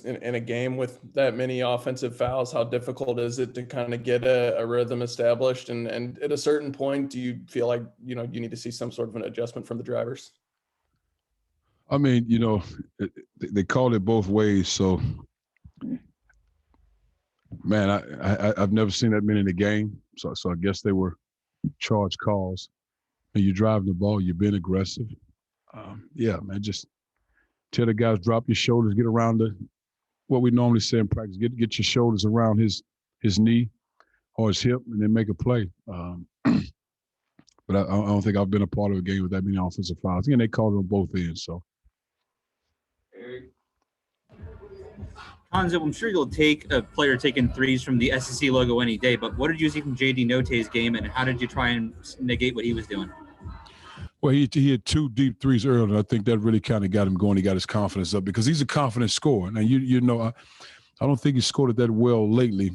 in a game with that many offensive fouls, how difficult is it to kind of get a rhythm established? And at a certain point, do you feel like, you need to see some sort of an adjustment from the drivers? I mean, they called it both ways. So, man, I've never seen that many in a game. So I guess they were charged calls. And you're driving the ball, you're being aggressive. Yeah, man, just tell the guys, drop your shoulders, get around what we normally say in practice, get your shoulders around his knee or his hip, and then make a play. But I don't think I've been a part of a game with that many offensive fouls. Again, they called it on both ends. So, Cuonzo, I'm sure you'll take a player taking threes from the SEC logo any day, but what did you see from J.D. Notae's game, and how did you try and negate what he was doing? Well, he had 2 deep threes earlier, and I think that really kind of got him going. He got his confidence up because he's a confident scorer. Now, I don't think he scored it that well lately,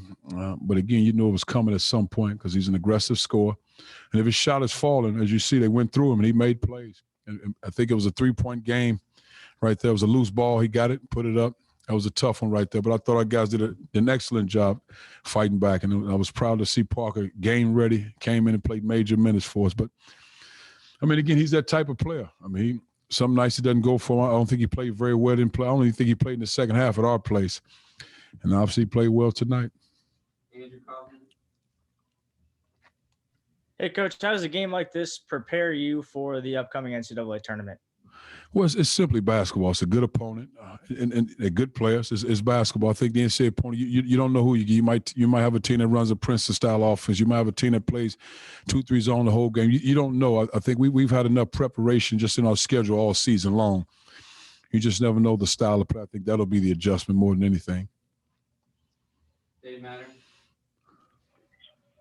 but again, it was coming at some point because he's an aggressive scorer. And if his shot is falling, as you see, they went through him and he made plays. And I think it was a 3-point game right there. It was a loose ball. He got it, put it up. That was a tough one right there. But I thought our guys did an excellent job fighting back, and I was proud to see Parker game ready, came in and played major minutes for us. But I mean, again, he's that type of player. I mean, some nights he doesn't go for him. I don't think he played very well. I don't even think he played in the second half at our place. And obviously he played well tonight. Andrew Kaufman. Hey, Coach, how does a game like this prepare you for the upcoming NCAA tournament? Well, it's simply basketball. It's a good opponent and they're good players. It's basketball. I think the NCAA opponent, you don't know who you might have a team that runs a Princeton-style offense. You might have a team that plays 2-3 zone the whole game. You don't know. I think we've had enough preparation just in our schedule all season long. You just never know the style of play. I think that'll be the adjustment more than anything. Dave Matter.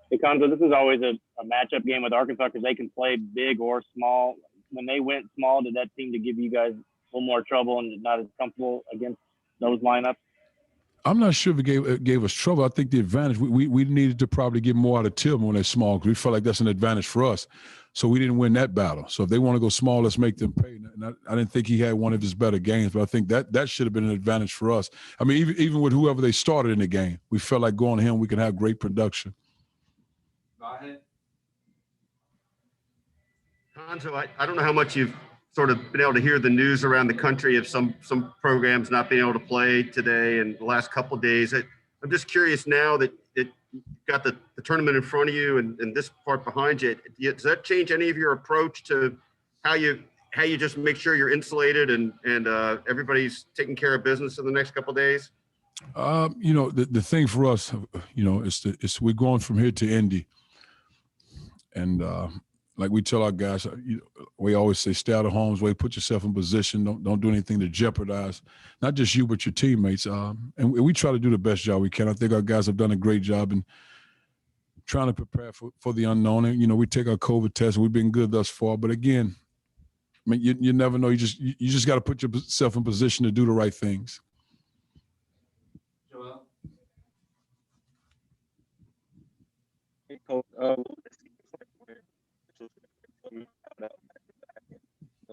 Hey, Cuonzo, this is always a matchup game with Arkansas because they can play big or small. When they went small, did that seem to give you guys a little more trouble and not as comfortable against those lineups? I'm not sure if it gave us trouble. I think the advantage, we needed to probably get more out of Tillman when they're small because we felt like that's an advantage for us. So we didn't win that battle. So if they want to go small, let's make them pay. And I didn't think he had one of his better games, but I think that should have been an advantage for us. I mean, even with whoever they started in the game, we felt like going to him, we could have great production. Go ahead. Cuonzo, I don't know how much you've sort of been able to hear the news around the country of some programs not being able to play today and the last couple of days. I'm just curious now that you've got the tournament in front of you and this part behind you. Does that change any of your approach to how you just make sure you're insulated and everybody's taking care of business in the next couple of days? The thing for us, is we're going from here to Indy. And like we tell our guys, we always say, stay out of harm's way, put yourself in position, don't do anything to jeopardize not just you but your teammates. And we try to do the best job we can. I think our guys have done a great job in trying to prepare for the unknown. And we take our COVID test. We've been good thus far, but again, I mean, you never know. You just got to put yourself in position to do the right things. Joel. Hey, Coach,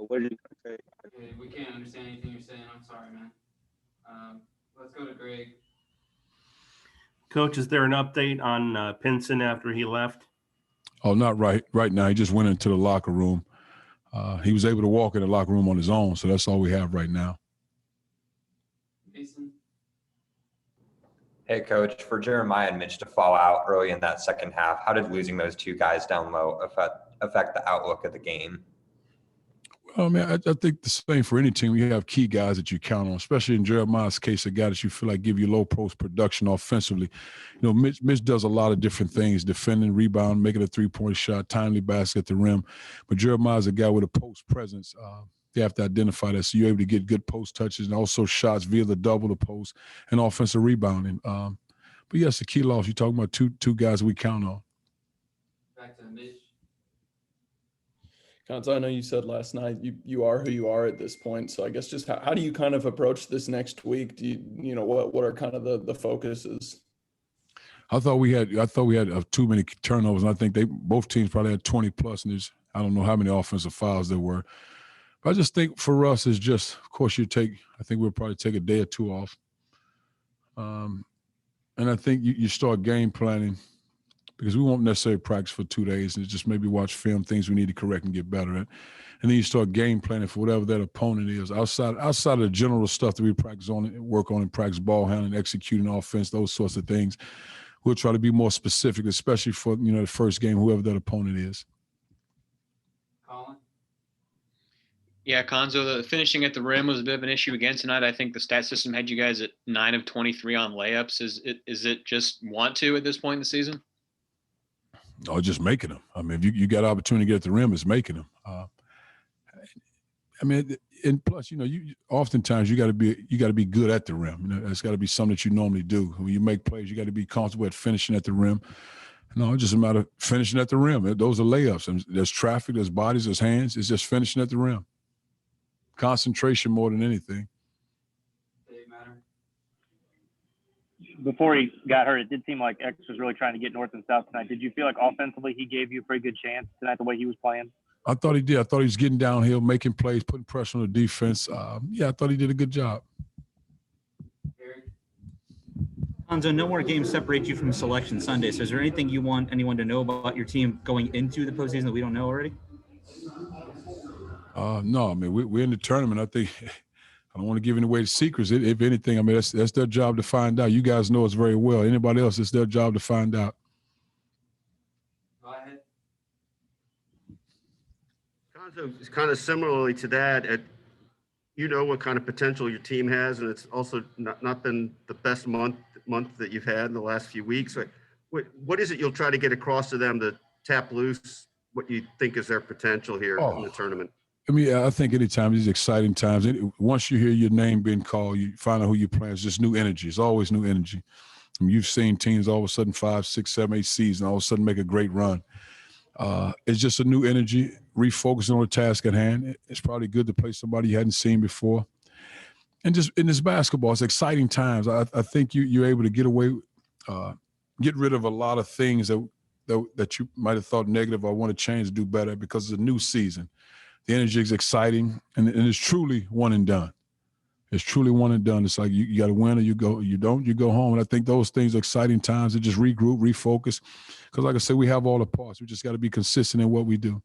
what did you say? We can't understand anything you're saying. I'm sorry, man. Let's go to Greg. Coach, is there an update on Pinson after he left? Oh, not right now. He just went into the locker room. He was able to walk in the locker room on his own, so that's all we have right now. Mason. Hey, Coach, for Jeremiah and Mitch to fall out early in that second half, how did losing those 2 guys down low affect the outlook of the game? Well, man, I think the same for any team. You have key guys that you count on, especially in Jeremiah's case, a guy that you feel like give you low post production offensively. Mitch does a lot of different things, defending, rebound, making a 3-point shot, timely basket at the rim. But Jeremiah's a guy with a post presence. You have to identify that, so you're able to get good post touches and also shots via the double, the post, and offensive rebounding. But yes, the key loss, you're talking about two guys we count on. Back to Mitch. Cuonzo, I know you said last night you are who you are at this point. So I guess just how do you kind of approach this next week? Do what are kind of the focuses? I thought we had too many turnovers, and I think both teams probably had 20 plus, and I don't know how many offensive fouls there were. But I just think for us it's just, of course, I think we'll probably take a day or 2 off, And I think you start game planning because we won't necessarily practice for 2 days and just maybe watch film, things we need to correct and get better at. And then you start game planning for whatever that opponent is. Outside of the general stuff that we practice on, work on and practice ball handling, executing offense, those sorts of things, we'll try to be more specific, especially for, the first game, whoever that opponent is. Colin? Yeah, Cuonzo, the finishing at the rim was a bit of an issue again tonight. I think the stat system had you guys at 9 of 23 on layups. Is it just want to at this point in the season? Or just making them. I mean, if you got opportunity to get at the rim, it's making them. And plus, you oftentimes you got to be good at the rim. That's got to be something that you normally do. When you make plays, you got to be comfortable at finishing at the rim. No, it's just a matter of finishing at the rim. Those are layups. And there's traffic, there's bodies, there's hands. It's just finishing at the rim. Concentration more than anything. Before he got hurt, it did seem like X was really trying to get north and south tonight. Did you feel like offensively he gave you a pretty good chance tonight the way he was playing? I thought he did. I thought he was getting downhill, making plays, putting pressure on the defense. I thought he did a good job. Cuonzo, no more games separate you from Selection Sunday. So is there anything you want anyone to know about your team going into the postseason that we don't know already? No, I mean, we're in the tournament. I think I don't want to give away the secrets. If anything, I mean, that's their job to find out. You guys know us very well. Anybody else, it's their job to find out. Go ahead. Cuonzo, kind of similarly to that, what kind of potential your team has, and it's also not been the best month that you've had in the last few weeks. What is it you'll try to get across to them to tap loose what you think is their potential here in the tournament? I mean, I think anytime, these exciting times, once you hear your name being called, you find out who you're playing. It's just new energy. It's always new energy. I mean, you've seen teams all of a sudden 5, 6, 7, 8 seasons, all of a sudden make a great run. It's just a new energy, refocusing on the task at hand. It's probably good to play somebody you hadn't seen before. And just in this basketball, it's exciting times. I think you're able to get away, get rid of a lot of things that you might have thought negative or want to change to do better because it's a new season. The energy is exciting, and it's truly one and done. It's truly one and done. It's like you got to win or you go. You don't, you go home. And I think those things are exciting times to just regroup, refocus. Because like I said, we have all the parts. We just got to be consistent in what we do.